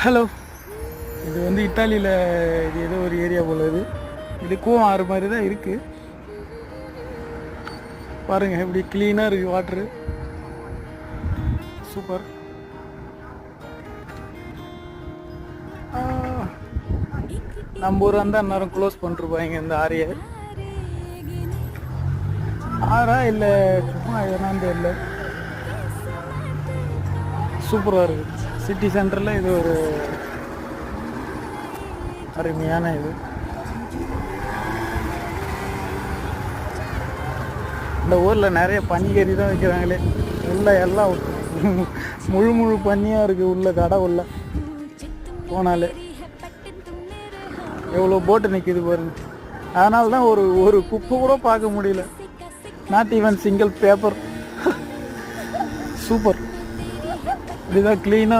Hello, இது வந்து இத்தாலியில் இது ஏதோ ஒரு ஏரியா போல இதுக்கும் ஆறு மாதிரி தான் இருக்குது. பாருங்கள் எப்படி க்ளீனாக இருக்குது வாட்ரு, சூப்பர். நம்ம ஊராக இருந்தால் அந்நேரம் க்ளோஸ் பண்ணிருப்பாங்க இந்த ஆரியை. ஆறா இல்லை சும்மா எதனான்னு தெரியல, சூப்பராக இருக்குது. சிட்டி சென்டரில் இது ஒரு அருமையான இது. இந்த ஊரில் நிறைய பனிக்கறி தான் வைக்கிறாங்களே, உள்ள எல்லாம் முழு பனியாக இருக்குது. உள்ள கடை உள்ள போனாலே எவ்வளோ போட்டு நிற்கிது பாருங்க. அதனால தான் ஒரு குப்பை கூட பார்க்க முடியல. Not even single paper. Super. இதுதான் க்ளீனாக